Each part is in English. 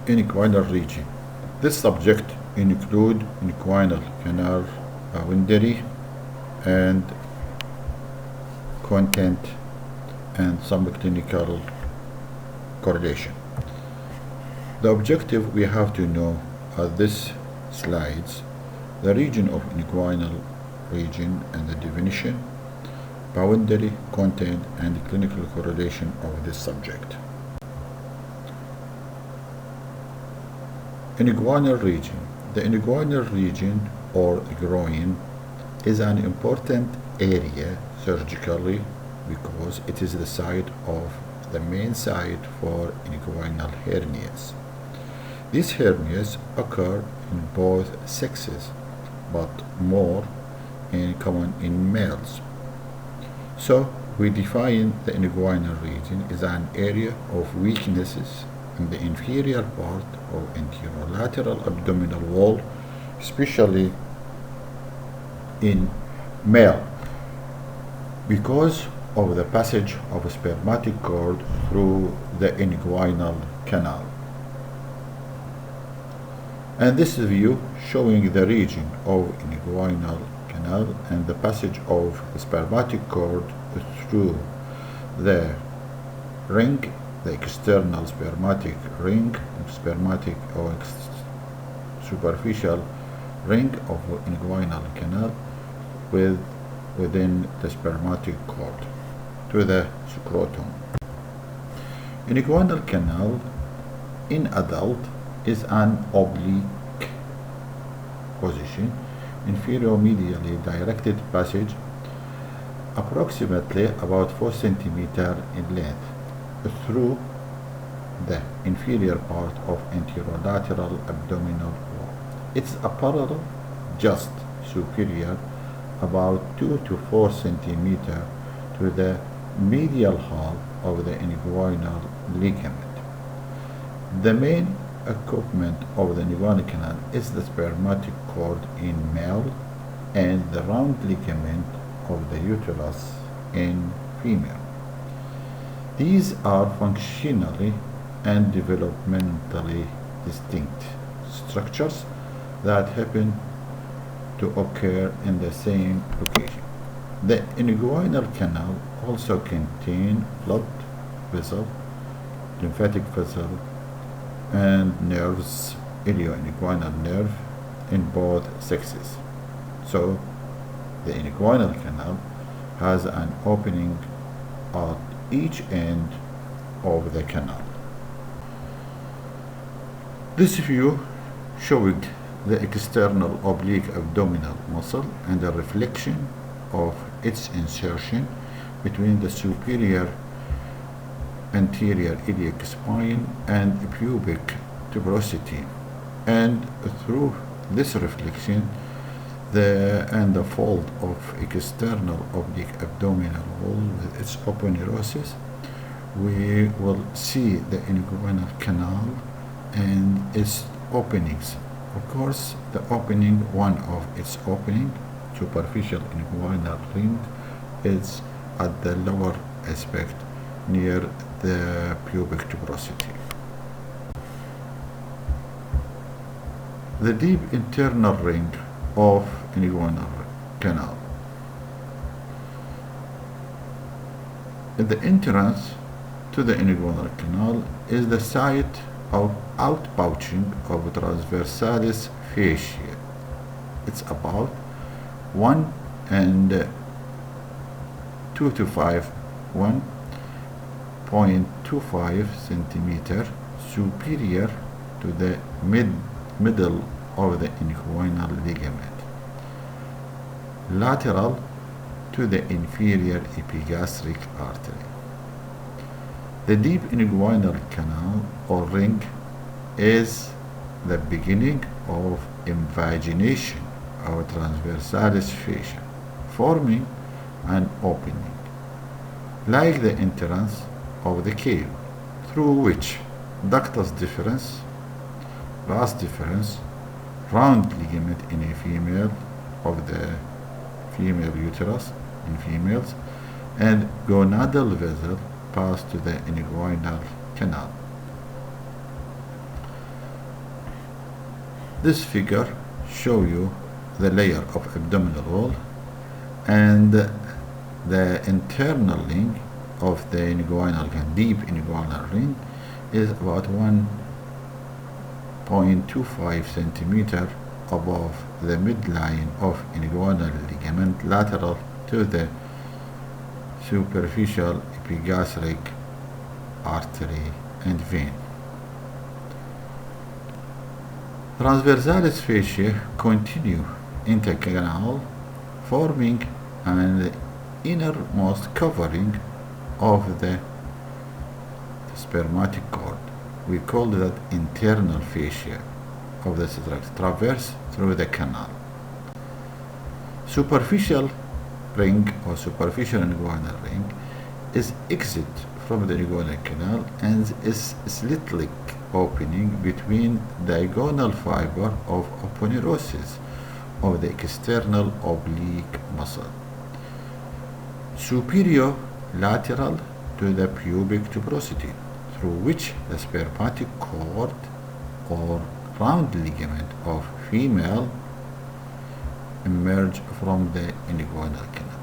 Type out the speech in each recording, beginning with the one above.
Inguinal region. This subject include inguinal canal boundary and content and some clinical correlation. The objective we have to know at this slides, the region of inguinal region and the definition, boundary, content, and clinical correlation of this subject. Inguinal region. The inguinal region or groin is an important area surgically because it is the site of the main site for inguinal hernias. These hernias occur in both sexes, but more common in males. So we define the inguinal region as an area of weaknesses in the inferior part of anterolateral abdominal wall, especially in male, because of the passage of a spermatic cord through the inguinal canal. And this view showing the region of inguinal canal and the passage of the spermatic cord through the ring, the external spermatic ring, spermatic or superficial ring of inguinal canal within the spermatic cord to the scrotum. Inguinal canal in adult is an oblique position, inferior-medially directed passage, approximately about 4 centimeters in length, through the inferior part of anterolateral abdominal wall. Its parallel just superior, about 2 to 4 centimeters to the medial hull of the inguinal ligament. The main equipment of the inguinal canal is the spermatic cord in male and the round ligament of the uterus in female. These are functionally and developmentally distinct structures that happen to occur in the same location. The inguinal canal also contains blood vessel, lymphatic vessel, and nerves, ilioinguinal nerve, in both sexes. So the inguinal canal has an opening at each end of the canal. This view showing the external oblique abdominal muscle and the reflection of its insertion between the superior anterior iliac spine and pubic tuberosity, and through this reflection the fold of external oblique abdominal wall with its aponeurosis, we will see the inguinal canal and its openings. Of course, the opening, one of its opening, superficial inguinal ring, is at the lower aspect near the pubic tuberosity. The deep internal ring of inguinal canal. The entrance to the inguinal canal is the site of outpouching of transversalis fascia. It's about 1 and 2 to 1.25 centimeter superior to the middle of the inguinal ligament, lateral to the inferior epigastric artery. The deep inguinal canal or ring is the beginning of invagination of transversalis fascia, forming an opening, like the entrance of the cave, through which ductus deferens, vas deferens, round ligament in a female of the female uterus in females, and gonadal vessel pass to the inguinal canal. This figure shows you the layer of abdominal wall and the internal ring of the inguinal deep inguinal ring is about 1.25 centimeter above the midline of inguinal ligament lateral to the superficial epigastric artery and vein. Transversalis fasciae continue intercanal, forming an innermost covering of the spermatic cord. We call that internal fascia of the structure, traverse through the canal. Superficial ring or superficial inguinal ring is exit from the inguinal canal and is slit-like opening between diagonal fiber of aponeurosis of the external oblique muscle. Superior lateral to the pubic tuberosity, through which the spermatic cord or round ligament of female emerge from the inguinal canal.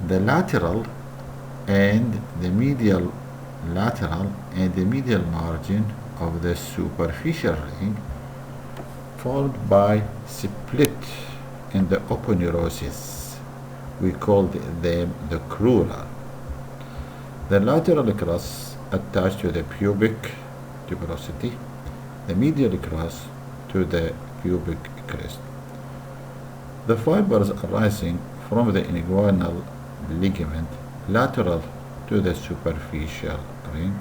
The lateral and the medial margin of the superficial ring formed by split in the aponeurosis. We call them the crura. The lateral crest attached to the pubic tuberosity, the medial crest to the pubic crest. The fibers arising from the inguinal ligament lateral to the superficial ring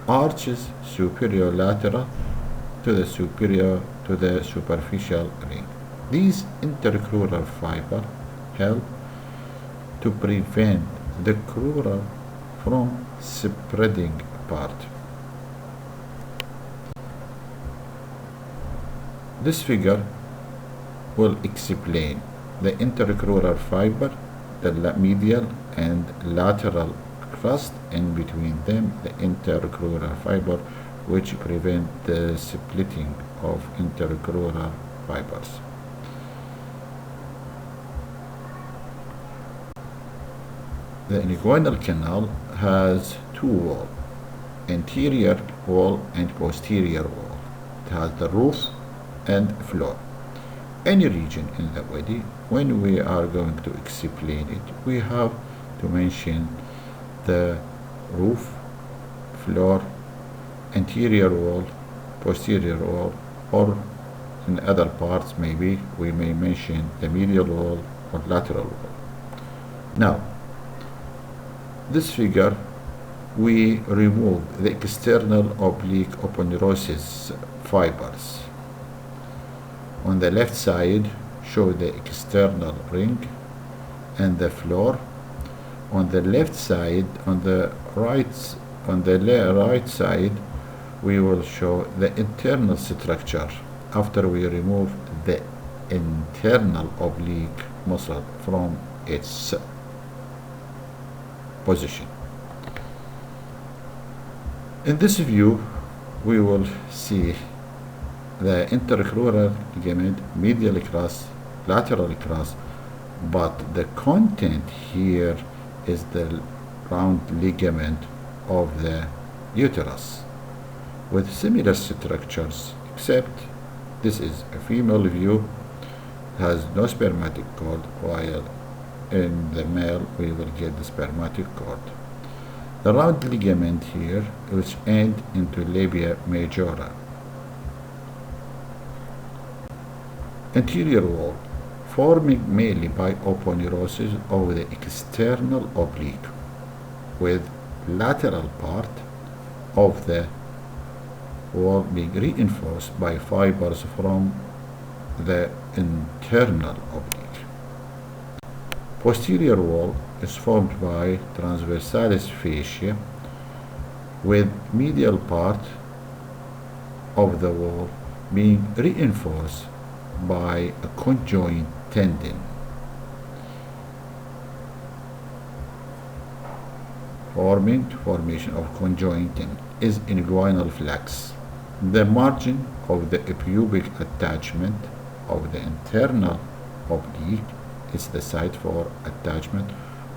arches superior lateral to the superficial ring. These intercrural fibers help to prevent the crura from spreading apart. This figure will explain the intercrural fiber, the medial and lateral crest, and between them the intercrural fiber, which prevent the splitting of intercrural fibers. The inguinal canal has two walls, anterior wall and posterior wall. It has the roof and floor. Any region in the body, when we are going to explain it, we have to mention the roof, floor, anterior wall, posterior wall, or in other parts maybe we may mention the medial wall or lateral wall. Now, this figure, we remove the external oblique aponeurosis fibers. On the left side, show the external ring and the floor. On the left side, on the right side, we will show the internal structure after we remove the internal oblique muscle from its position. In this view, we will see the intercrural ligament, medial crest, lateral crest, but the content here is the round ligament of the uterus with similar structures, except this is a female view, has no spermatic cord, while in the male we will get the spermatic cord. The round ligament here, which end into labia majora. Anterior wall, forming mainly by aponeurosis of the external oblique, with lateral part of the wall being reinforced by fibers from the internal oblique. Posterior wall is formed by transversalis fascia, with medial part of the wall being reinforced by a conjoint tendon. Formation of conjoint tendon is inguinal flex. The margin of the pubic attachment of the internal oblique is the site for attachment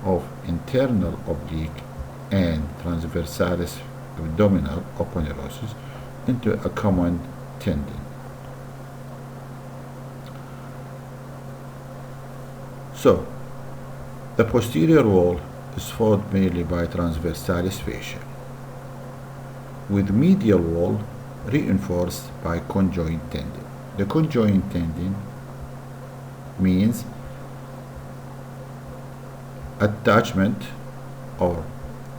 of internal oblique and transversalis abdominal aponeurosis into a common tendon. So, the posterior wall is formed mainly by transversalis fascia, with medial wall reinforced by conjoint tendon. The conjoint tendon means attachment, or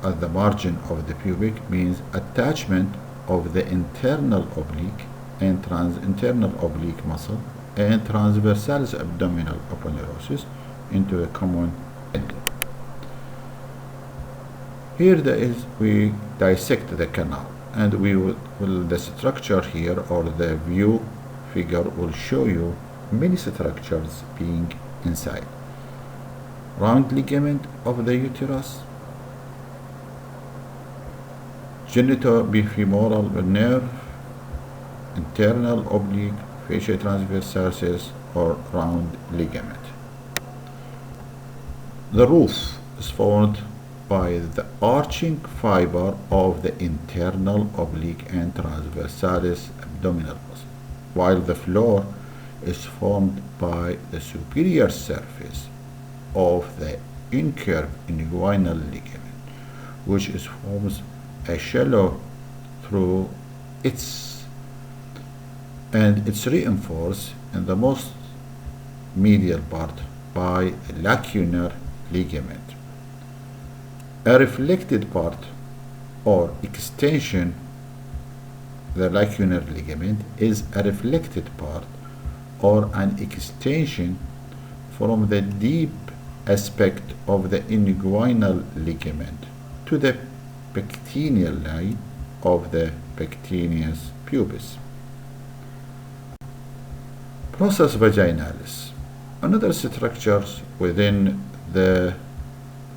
at the margin of the pubic means attachment of the internal oblique and internal oblique muscle and transversalis abdominal aponeurosis into a common tendon. Here we dissect the canal, and the structure here, or the view figure, will show you many structures being inside. Round ligament of the uterus, genitobifemoral nerve, internal oblique, fascia transversalis, or round ligament. The roof is formed by the arching fiber of the internal oblique and transversalis abdominal muscle, while the floor is formed by the superior surface of the incurved inguinal ligament, which forms a shallow through and it's reinforced in the most medial part by a lacunar ligament. A reflected part or extension, the lacunar ligament, is a reflected part or an extension from the deep aspect of the inguinal ligament to the pectineal line of the pectineus pubis. Process vaginalis, another structure within the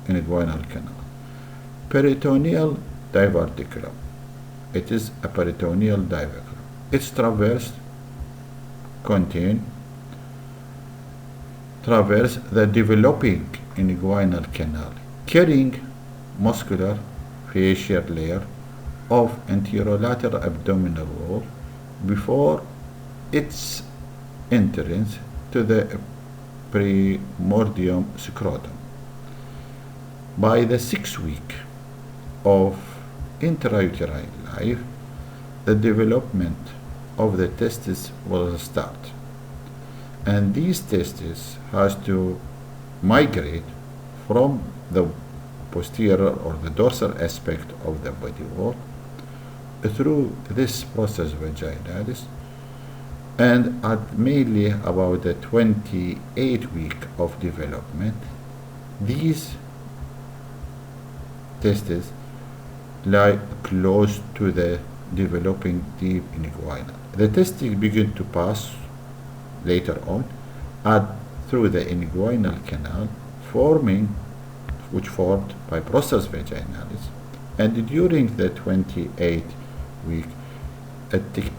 inguinal canal. Peritoneal diverticulum. It is a peritoneal diverticulum. Its traverse the developing inguinal canal, carrying muscular facial layer of anterolateral abdominal wall before its entrance to the primordium scrotum. By the 6th week of intrauterine life, the development of the testes will start, and these testes has to migrate from the posterior or the dorsal aspect of the body wall through this process vaginalis, and at mainly about the 28th week of development, these testes lie close to the developing deep inguinal. The testes begin to pass later on through the inguinal canal, which formed by process vaginalis, and during the 28th week, it takes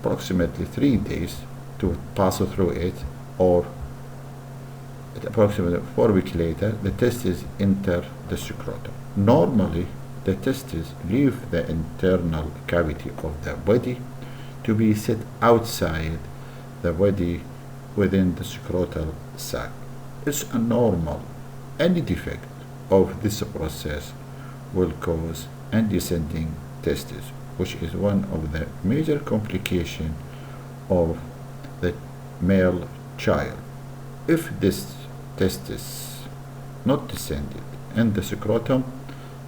approximately 3 days to pass through it, or approximately 4 weeks later, the testes enter the scrotum. Normally, the testes leave the internal cavity of the body to be set outside the body within the scrotal sac. It's a normal. Any defect of this process will cause undescending testes, which is one of the major complications of the male child. If this testis not descended in the scrotum,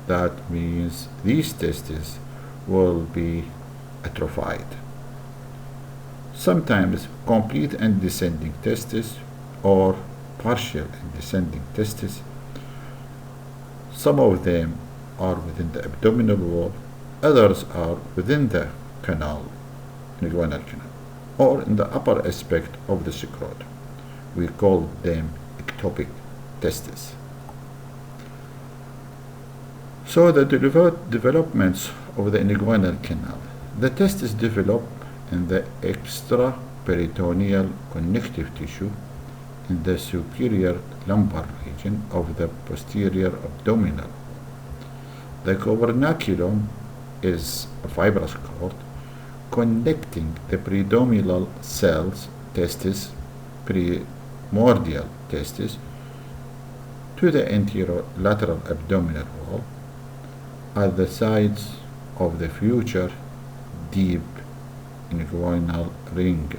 that means these testes will be atrophied. Sometimes complete and descending testes or partial and descending testes. Some of them are within the abdominal wall, others are within the canal, inguinal canal, or in the upper aspect of the scrotum. We call them ectopic testes. So the developments of the inguinal canal, The test is developed in the extraperitoneal connective tissue in the superior lumbar region of the posterior abdominal. The gubernaculum is a fibrous cord connecting the predominal cells, testis, primordial testis, to the anterolateral abdominal wall at the sides of the future deep inguinal ring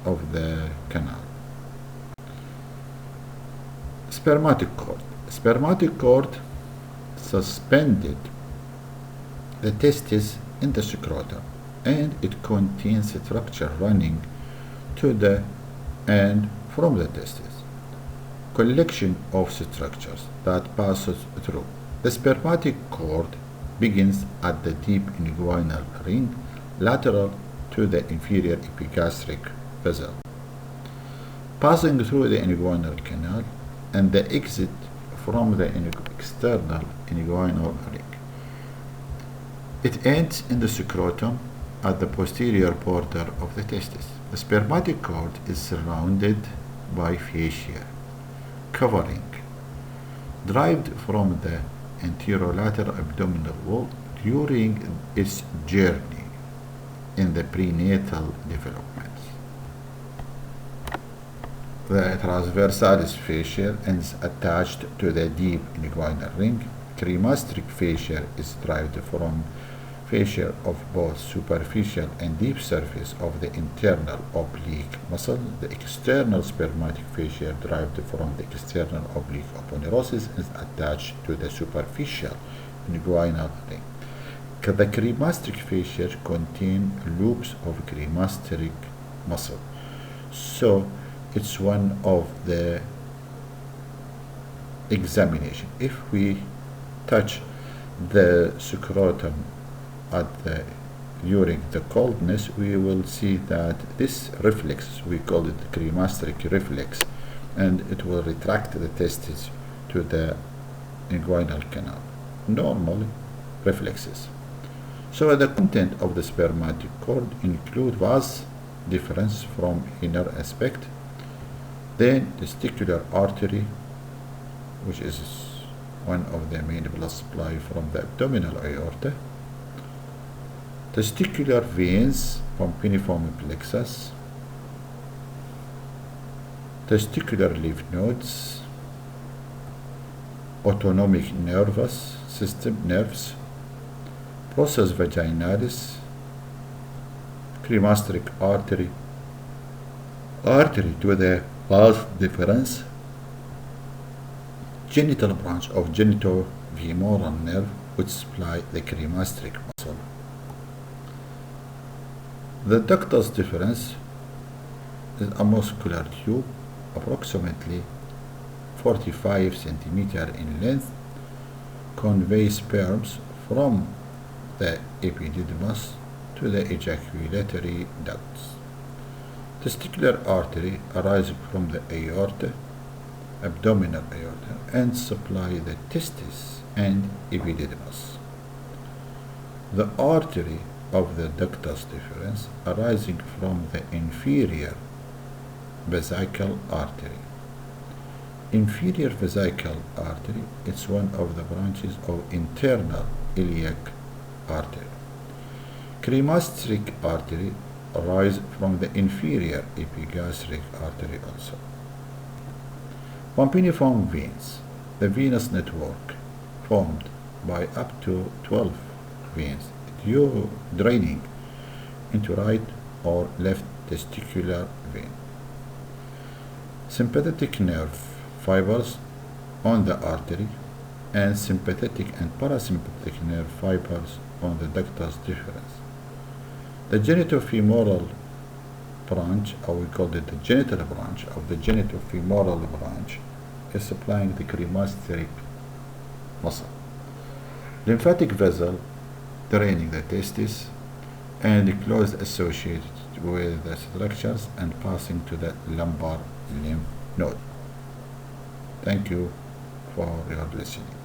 of the canal. Spermatic cord. Spermatic cord suspended the testis in the scrotum, and it contains structure running to the and from the testis. Collection of structures that passes through. The spermatic cord begins at the deep inguinal ring lateral to the inferior epigastric vessel, passing through the inguinal canal and the exit from the external inguinal ring. It ends in the scrotum at the posterior border of the testis. The spermatic cord is surrounded by fascia covering derived from the anterolateral abdominal wall during its journey in the prenatal development. The transversalis fascia is attached to the deep inguinal ring. Cremasteric fascia is derived from fascia of both superficial and deep surface of the internal oblique muscle. The external spermatic fascia derived from the external oblique aponeurosis is attached to the superficial inguinal ring. The cremasteric fascia contain loops of cremasteric muscle, so it's one of the examination. If we touch the scrotum during the coldness, we will see that this reflex, we call it the cremasteric reflex, and it will retract the testes to the inguinal canal. Normal reflexes. So the content of the spermatic cord include vas deferens from inner aspect, then testicular artery, which is one of the main blood supply from the abdominal aorta, testicular veins from piniform plexus, testicular lymph nodes, autonomic nervous system nerves, process vaginalis, cremasteric artery to the vas deferens, genital branch of genitofemoral nerve which supply the cremasteric muscle. The ductus deferens is a muscular tube approximately 45 cm in length, conveys sperms from the epididymis to the ejaculatory ducts. Testicular artery arises from the aorta, abdominal aorta, and supply the testis and epididymis. The artery of the ductus deferens arising from the inferior vesical artery. Inferior vesical artery is one of the branches of internal iliac artery. Cremasteric artery arises from the inferior epigastric artery also. Pompiniform veins, the venous network formed by up to 12 veins draining into right or left testicular vein. Sympathetic nerve fibers on the artery and sympathetic and parasympathetic nerve fibers on the ductus deferens. The genitofemoral branch, or we call it the genital branch of the genitofemoral branch, is supplying the cremasteric muscle. Lymphatic vessel draining the testis and close associated with the structures and passing to the lumbar lymph node. Thank you for your listening.